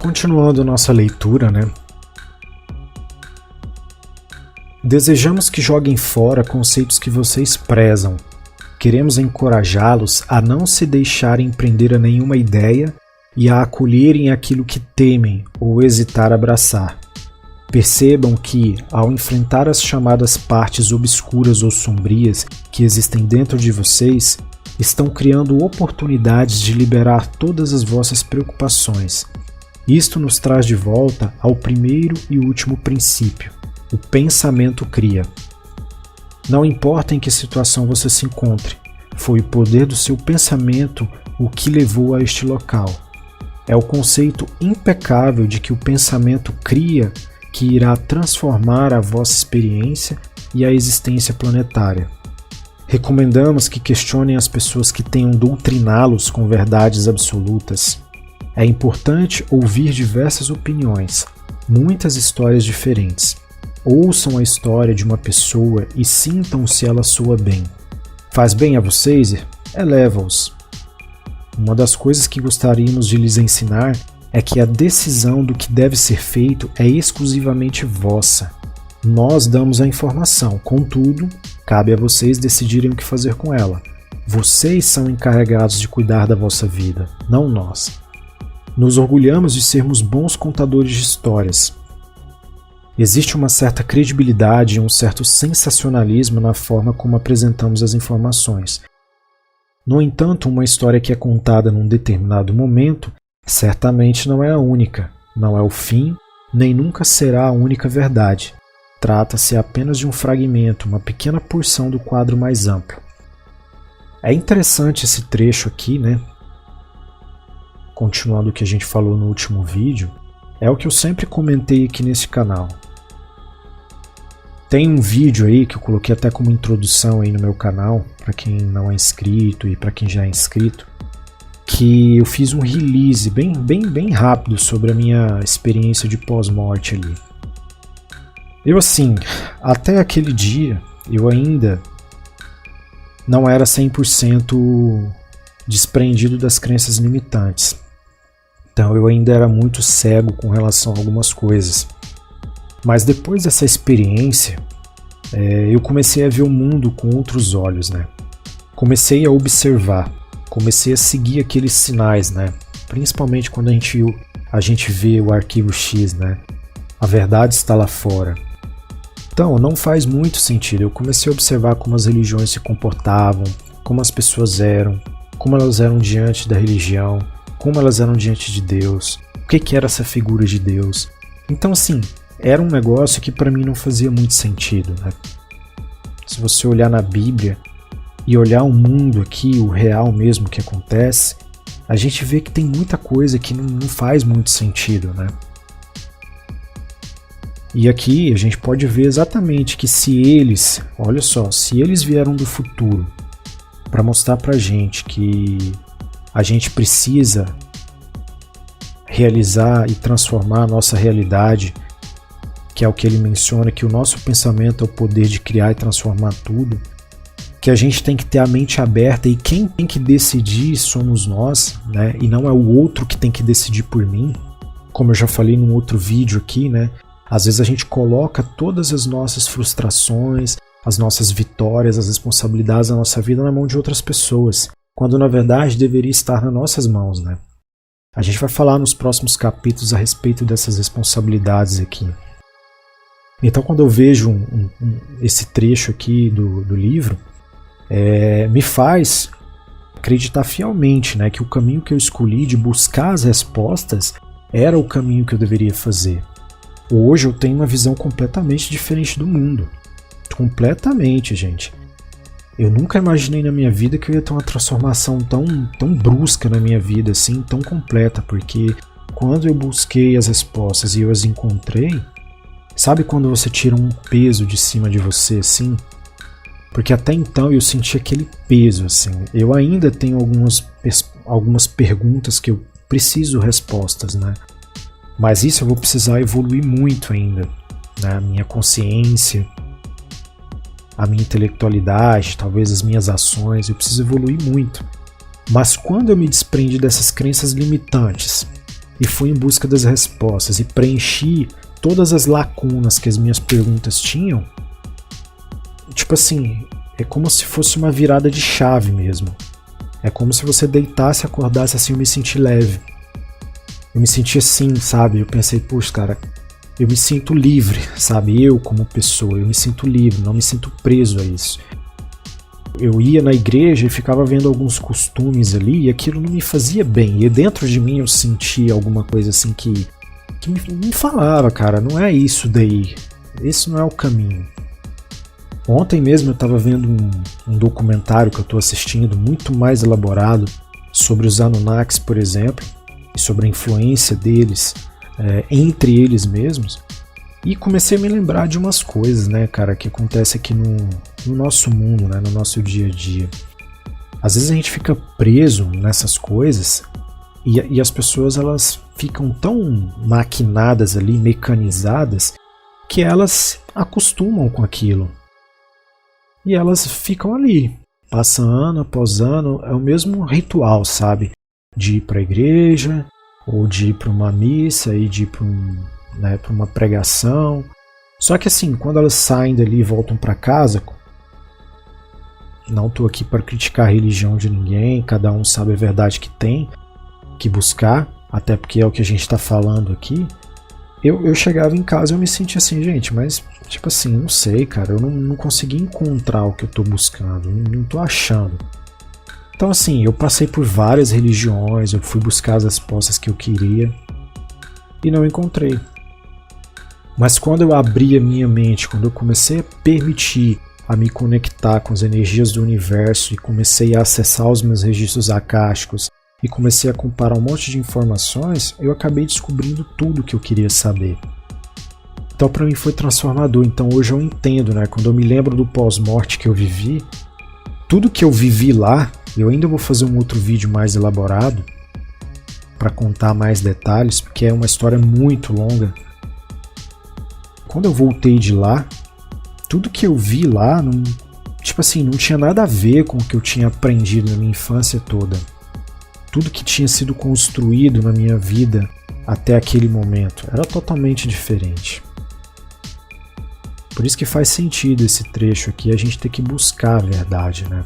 Continuando nossa leitura, né? Desejamos que joguem fora conceitos que vocês prezam. Queremos encorajá-los a não se deixarem prender a nenhuma ideia e a acolherem aquilo que temem ou hesitar a abraçar. Percebam que, ao enfrentar as chamadas partes obscuras ou sombrias que existem dentro de vocês, estão criando oportunidades de liberar todas as vossas preocupações. Isto nos traz de volta ao primeiro e último princípio: o pensamento cria. Não importa em que situação você se encontre, foi o poder do seu pensamento o que levou a este local. É o conceito impecável de que o pensamento cria que irá transformar a vossa experiência e a existência planetária. Recomendamos que questionem as pessoas que tenham doutriná-los com verdades absolutas. É importante ouvir diversas opiniões, muitas histórias diferentes. Ouçam a história de uma pessoa e sintam se ela soa bem. Faz bem a vocês? Eleva-os. Uma das coisas que gostaríamos de lhes ensinar é que a decisão do que deve ser feito é exclusivamente vossa. Nós damos a informação, contudo, cabe a vocês decidirem o que fazer com ela. Vocês são encarregados de cuidar da vossa vida, não nós. Nos orgulhamos de sermos bons contadores de histórias. Existe uma certa credibilidade e um certo sensacionalismo na forma como apresentamos as informações. No entanto, uma história que é contada num determinado momento certamente não é a única, não é o fim, nem nunca será a única verdade. Trata-se apenas de um fragmento, uma pequena porção do quadro mais amplo. É interessante esse trecho aqui, né? Continuando o que a gente falou no último vídeo, é o que eu sempre comentei aqui nesse canal. Tem um vídeo aí que eu coloquei até como introdução aí no meu canal, para quem não é inscrito e para quem já é inscrito, que eu fiz um release bem rápido sobre a minha experiência de pós-morte ali. Eu assim, até aquele dia, eu ainda não era 100% desprendido das crenças limitantes. Então eu ainda era muito cego com relação a algumas coisas. Mas depois dessa experiência, eu comecei a ver o mundo com outros olhos, né? Comecei a observar, comecei a seguir aqueles sinais, né? Principalmente quando a gente vê o arquivo X, né? A verdade está lá fora. Então, não faz muito sentido. Eu comecei a observar como as religiões se comportavam, como as pessoas eram, como elas eram diante da religião, como elas eram diante de Deus, o que era essa figura de Deus. Então, assim, era um negócio que para mim não fazia muito sentido, né? Se você olhar na Bíblia e olhar o mundo aqui, o real mesmo que acontece, a gente vê que tem muita coisa que não faz muito sentido, né? E aqui a gente pode ver exatamente que se eles, olha só, se eles vieram do futuro para mostrar pra gente que a gente precisa realizar e transformar a nossa realidade, que é o que ele menciona, que o nosso pensamento é o poder de criar e transformar tudo, que a gente tem que ter a mente aberta e quem tem que decidir somos nós, né? E não é o outro que tem que decidir por mim, como eu já falei num outro vídeo aqui, né? Às vezes a gente coloca todas as nossas frustrações, as nossas vitórias, as responsabilidades da nossa vida na mão de outras pessoas, quando na verdade deveria estar nas nossas mãos, né? A gente vai falar nos próximos capítulos a respeito dessas responsabilidades aqui. Então quando eu vejo esse trecho aqui do livro, me faz acreditar fielmente, né, que o caminho que eu escolhi de buscar as respostas era o caminho que eu deveria fazer. Hoje eu tenho uma visão completamente diferente do mundo. Completamente, gente. Eu nunca imaginei na minha vida que eu ia ter uma transformação tão brusca na minha vida, assim, tão completa, porque quando eu busquei as respostas e eu as encontrei, sabe quando você tira um peso de cima de você, assim? Porque até então eu senti aquele peso, assim. Eu ainda tenho algumas perguntas que eu preciso respostas, né? Mas isso eu vou precisar evoluir muito ainda, né? A minha consciência, a minha intelectualidade, talvez as minhas ações, eu preciso evoluir muito. Mas quando eu me desprendi dessas crenças limitantes, e fui em busca das respostas e preenchi todas as lacunas que as minhas perguntas tinham, tipo assim, é como se fosse uma virada de chave mesmo. É como se você deitasse e acordasse assim, eu me senti leve. Eu me senti assim, sabe? Eu pensei, puxa, cara, eu me sinto livre, sabe? Eu como pessoa, eu me sinto livre, não me sinto preso a isso. Eu ia na igreja e ficava vendo alguns costumes ali e aquilo não me fazia bem. E dentro de mim eu sentia alguma coisa assim que me falava, cara, não é isso daí. Esse não é o caminho. Ontem mesmo eu estava vendo um documentário que eu estou assistindo, muito mais elaborado, sobre os Anunnakis, por exemplo, e sobre a influência deles entre eles mesmos. E comecei a me lembrar de umas coisas, né, cara, que acontece aqui no nosso mundo, né, no nosso dia a dia. Às vezes a gente fica preso nessas coisas e as pessoas elas ficam tão maquinadas ali, mecanizadas, que elas acostumam com aquilo. E elas ficam ali, passa ano após ano, é o mesmo ritual, sabe? De ir para a igreja, ou de ir para uma missa, e de ir para uma pregação. Só que assim, quando elas saem dali e voltam para casa, não estou aqui para criticar a religião de ninguém, cada um sabe a verdade que tem que buscar, até porque é o que a gente está falando aqui. Eu chegava em casa e eu me sentia assim, gente, mas tipo assim, não sei, cara, eu não consegui encontrar o que eu tô buscando, não tô achando. Então assim, eu passei por várias religiões, eu fui buscar as respostas que eu queria e não encontrei. Mas quando eu abri a minha mente, quando eu comecei a permitir a me conectar com as energias do universo e comecei a acessar os meus registros akáshicos e comecei a comparar um monte de informações, eu acabei descobrindo tudo o que eu queria saber. Então para mim foi transformador. Então hoje eu entendo, né? Quando eu me lembro do pós-morte que eu vivi, tudo que eu vivi lá, eu ainda vou fazer um outro vídeo mais elaborado para contar mais detalhes, porque é uma história muito longa. Quando eu voltei de lá, tudo que eu vi lá, não tinha nada a ver com o que eu tinha aprendido na minha infância toda. Tudo que tinha sido construído na minha vida até aquele momento era totalmente diferente. Por isso que faz sentido esse trecho aqui, a gente ter que buscar a verdade, né?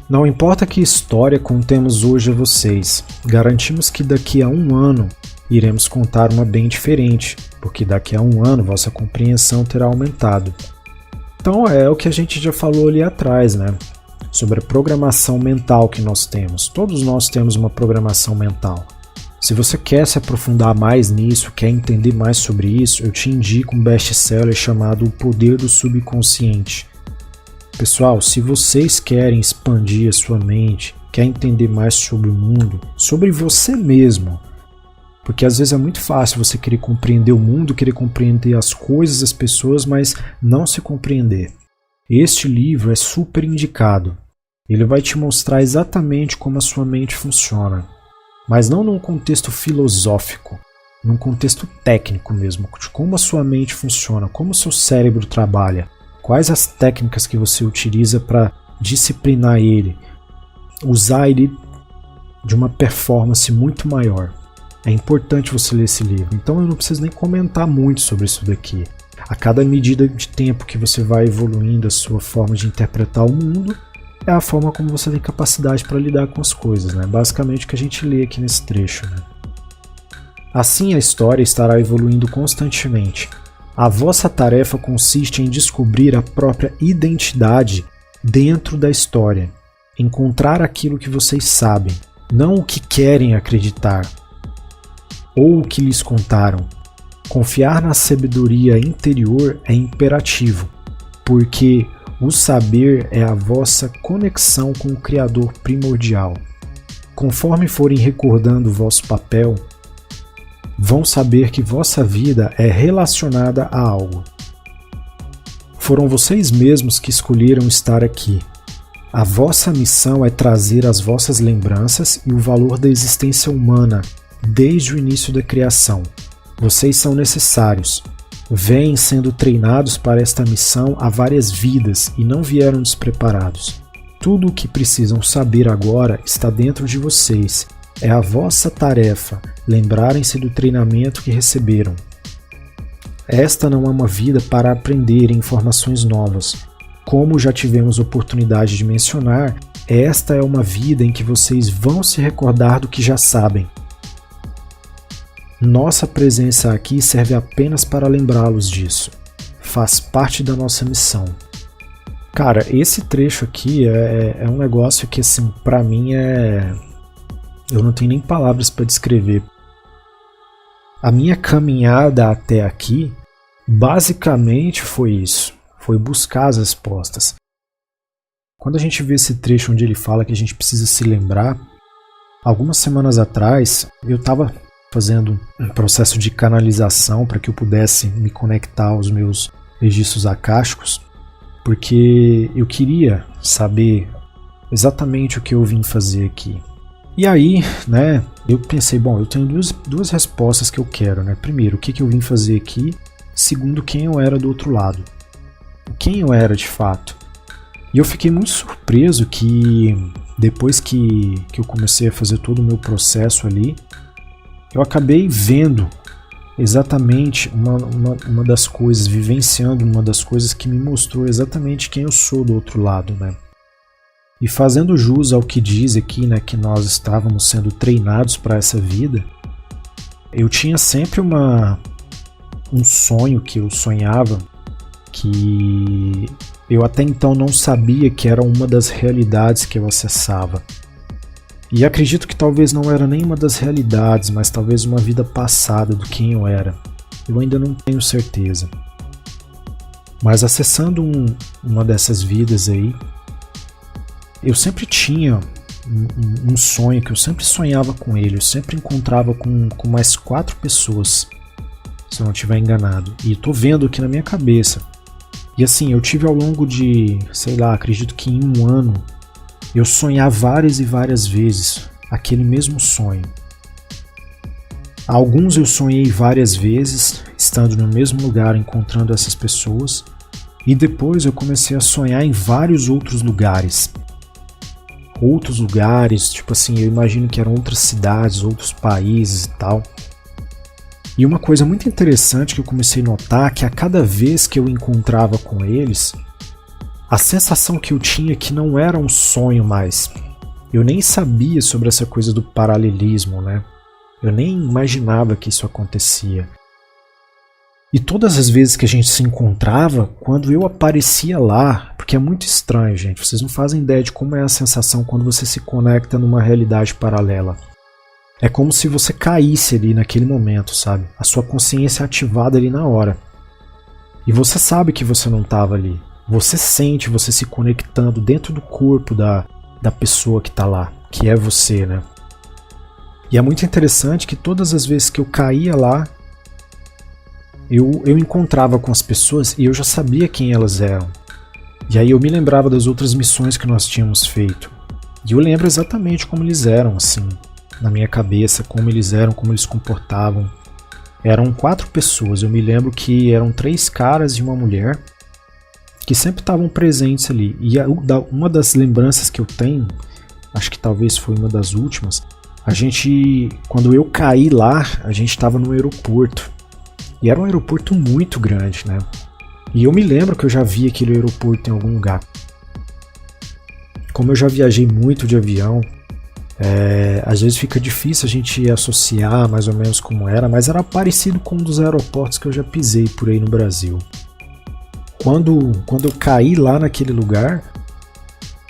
Não importa que história contemos hoje a vocês, garantimos que daqui a um ano iremos contar uma bem diferente, porque daqui a um ano vossa compreensão terá aumentado. Então é o que a gente já falou ali atrás, né? Sobre a programação mental que nós temos. Todos nós temos uma programação mental. Se você quer se aprofundar mais nisso, quer entender mais sobre isso, eu te indico um best-seller chamado O Poder do Subconsciente. Pessoal, se vocês querem expandir a sua mente, quer entender mais sobre o mundo, sobre você mesmo, porque às vezes é muito fácil você querer compreender o mundo, querer compreender as coisas, as pessoas, mas não se compreender. Este livro é super indicado. Ele vai te mostrar exatamente como a sua mente funciona, mas não num contexto filosófico, num contexto técnico mesmo, de como a sua mente funciona, como o seu cérebro trabalha, quais as técnicas que você utiliza para disciplinar ele, usar ele de uma performance muito maior. É importante você ler esse livro, então eu não preciso nem comentar muito sobre isso daqui. A cada medida de tempo que você vai evoluindo a sua forma de interpretar o mundo, é a forma como você tem capacidade para lidar com as coisas, né? Basicamente o que a gente lê aqui nesse trecho, né? Assim a história estará evoluindo constantemente. A vossa tarefa consiste em descobrir a própria identidade dentro da história, encontrar aquilo que vocês sabem, não o que querem acreditar, ou o que lhes contaram. Confiar na sabedoria interior é imperativo, porque o saber é a vossa conexão com o Criador primordial. Conforme forem recordando o vosso papel, vão saber que vossa vida é relacionada a algo. Foram vocês mesmos que escolheram estar aqui. A vossa missão é trazer as vossas lembranças e o valor da existência humana desde o início da criação. Vocês são necessários. Vêm sendo treinados para esta missão há várias vidas e não vieram despreparados. Tudo o que precisam saber agora está dentro de vocês É a vossa tarefa lembrarem-se do treinamento que receberam. Esta não é uma vida para aprender informações novas. Como já tivemos oportunidade de mencionar, esta é uma vida em que vocês vão se recordar do que já sabem. Nossa presença aqui serve apenas para lembrá-los disso. Faz parte da nossa missão. Cara, esse trecho aqui é um negócio que, assim, pra mim eu não tenho nem palavras para descrever. A minha caminhada até aqui, basicamente foi isso. Foi buscar as respostas. Quando a gente vê esse trecho onde ele fala que a gente precisa se lembrar, algumas semanas atrás eu estava fazendo um processo de canalização para que eu pudesse me conectar aos meus registros acásticos, porque eu queria saber exatamente o que eu vim fazer aqui. E aí, né, eu pensei, bom, eu tenho duas respostas que eu quero, né? Primeiro, o que eu vim fazer aqui? Segundo, quem eu era do outro lado. Quem eu era de fato. E eu fiquei muito surpreso que depois que eu comecei a fazer todo o meu processo ali, eu acabei vendo exatamente uma das coisas, vivenciando uma das coisas que me mostrou exatamente quem eu sou do outro lado, né? E fazendo jus ao que diz aqui, né, que nós estávamos sendo treinados para essa vida, eu tinha sempre um sonho que eu sonhava, que eu até então não sabia que era uma das realidades que eu acessava. E acredito que talvez não era nem uma das realidades, mas talvez uma vida passada do quem eu era. Eu ainda não tenho certeza. Mas acessando uma dessas vidas aí, eu sempre tinha um sonho, que eu sempre sonhava com ele. Eu sempre encontrava com mais 4 pessoas, se eu não estiver enganado. E estou vendo aqui na minha cabeça. E assim, eu tive ao longo de, sei lá, acredito que em um ano, eu sonhar várias e várias vezes aquele mesmo sonho. Alguns eu sonhei várias vezes, estando no mesmo lugar, encontrando essas pessoas. E depois eu comecei a sonhar em vários outros lugares. Outros lugares, tipo assim, eu imagino que eram outras cidades, outros países e tal. E uma coisa muito interessante que eu comecei a notar, que a cada vez que eu encontrava com eles, a sensação que eu tinha é que não era um sonho mais. Eu nem sabia sobre essa coisa do paralelismo, né? Eu nem imaginava que isso acontecia. E todas as vezes que a gente se encontrava, quando eu aparecia lá, porque é muito estranho, gente, vocês não fazem ideia de como é a sensação quando você se conecta numa realidade paralela. É como se você caísse ali naquele momento, sabe? A sua consciência é ativada ali na hora. E você sabe que você não estava ali. Você sente você se conectando dentro do corpo da pessoa que está lá, que é você, né? E é muito interessante que todas as vezes que eu caía lá, eu encontrava com as pessoas e eu já sabia quem elas eram. E aí eu me lembrava das outras missões que nós tínhamos feito. E eu lembro exatamente como eles eram, assim, na minha cabeça, como eles eram, como eles se comportavam. Eram 4 pessoas, eu me lembro que eram 3 caras e uma mulher, que sempre estavam presentes ali. E uma das lembranças que eu tenho, acho que talvez foi uma das últimas, quando eu caí lá, a gente estava no aeroporto. E era um aeroporto muito grande, né? E eu me lembro que eu já vi aquele aeroporto em algum lugar. Como eu já viajei muito de avião, às vezes fica difícil a gente associar mais ou menos como era, mas era parecido com um dos aeroportos que eu já pisei por aí no Brasil. Quando eu caí lá naquele lugar,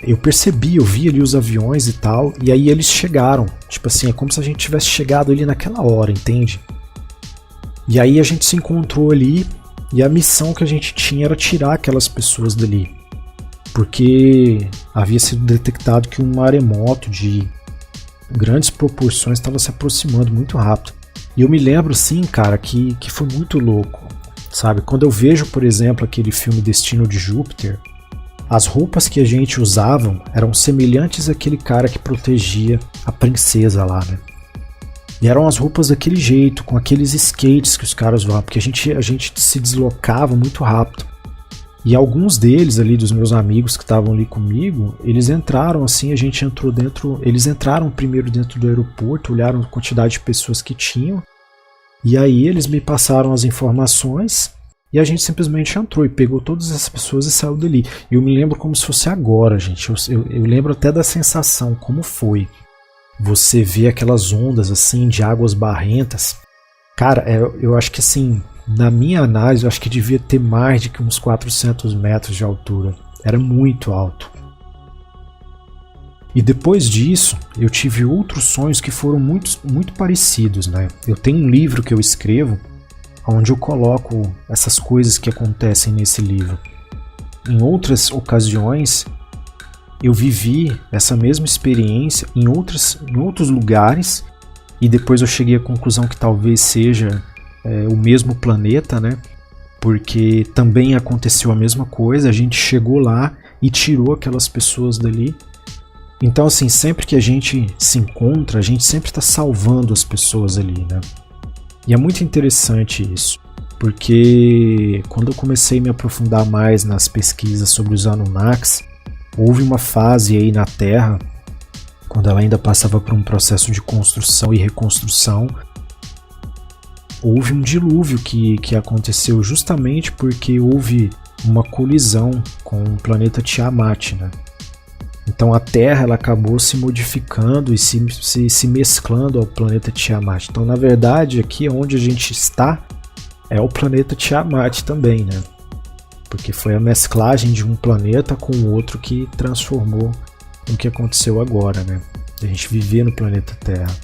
eu percebi, eu vi ali os aviões e tal, e aí eles chegaram. Tipo assim, é como se a gente tivesse chegado ali naquela hora, entende? E aí a gente se encontrou ali, e a missão que a gente tinha era tirar aquelas pessoas dali. Porque havia sido detectado que um maremoto de grandes proporções estava se aproximando muito rápido. E eu me lembro, sim, cara, que foi muito louco, sabe? Quando eu vejo, por exemplo, aquele filme Destino de Júpiter, as roupas que a gente usava eram semelhantes àquele cara que protegia a princesa lá, né? E eram as roupas daquele jeito, com aqueles skates que os caras usavam, porque a gente se deslocava muito rápido. E alguns deles ali, dos meus amigos que estavam ali comigo, eles entraram assim, a gente entrou dentro, eles entraram primeiro dentro do aeroporto, olharam a quantidade de pessoas que tinham, e aí eles me passaram as informações, e a gente simplesmente entrou e pegou todas essas pessoas e saiu dali. E eu me lembro como se fosse agora, gente, eu lembro até da sensação, como foi. Você vê aquelas ondas assim, de águas barrentas. Cara, eu acho que assim, na minha análise, eu acho que devia ter mais de que uns 400 metros de altura. Era muito alto. E depois disso, eu tive outros sonhos que foram muito parecidos, né? Eu tenho um livro que eu escrevo, onde eu coloco essas coisas que acontecem nesse livro. Em outras ocasiões, eu vivi essa mesma experiência em outros lugares, e depois eu cheguei à conclusão que talvez seja o mesmo planeta, né? Porque também aconteceu a mesma coisa, a gente chegou lá e tirou aquelas pessoas dali. Então, assim, sempre que a gente se encontra, a gente sempre está salvando as pessoas ali, né? E é muito interessante isso, porque quando eu comecei a me aprofundar mais nas pesquisas sobre os Anunnakis, houve uma fase aí na Terra, quando ela ainda passava por um processo de construção e reconstrução, houve um dilúvio que aconteceu justamente porque houve uma colisão com o planeta Tiamat, né? Então a Terra ela acabou se modificando e se mesclando ao planeta Tiamat. Então, na verdade, aqui onde a gente está é o planeta Tiamat também, né? Porque foi a mesclagem de um planeta com o outro que transformou o que aconteceu agora, né? A gente viver no planeta Terra.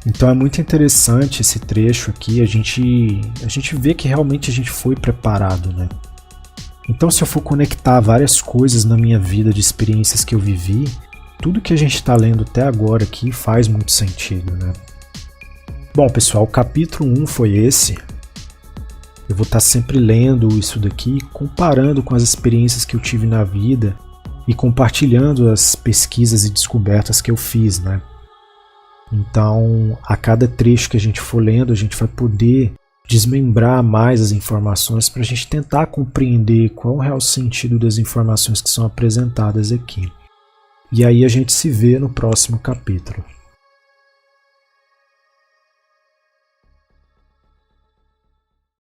Então é muito interessante esse trecho aqui, a gente vê que realmente a gente foi preparado, né? Então, se eu for conectar várias coisas na minha vida de experiências que eu vivi, tudo que a gente está lendo até agora aqui faz muito sentido, né? Bom, pessoal, o capítulo 1 foi esse. Eu vou estar sempre lendo isso daqui, comparando com as experiências que eu tive na vida e compartilhando as pesquisas e descobertas que eu fiz, né? Então, a cada trecho que a gente for lendo, a gente vai poder desmembrar mais as informações para a gente tentar compreender qual é o real sentido das informações que são apresentadas aqui. E aí a gente se vê no próximo capítulo.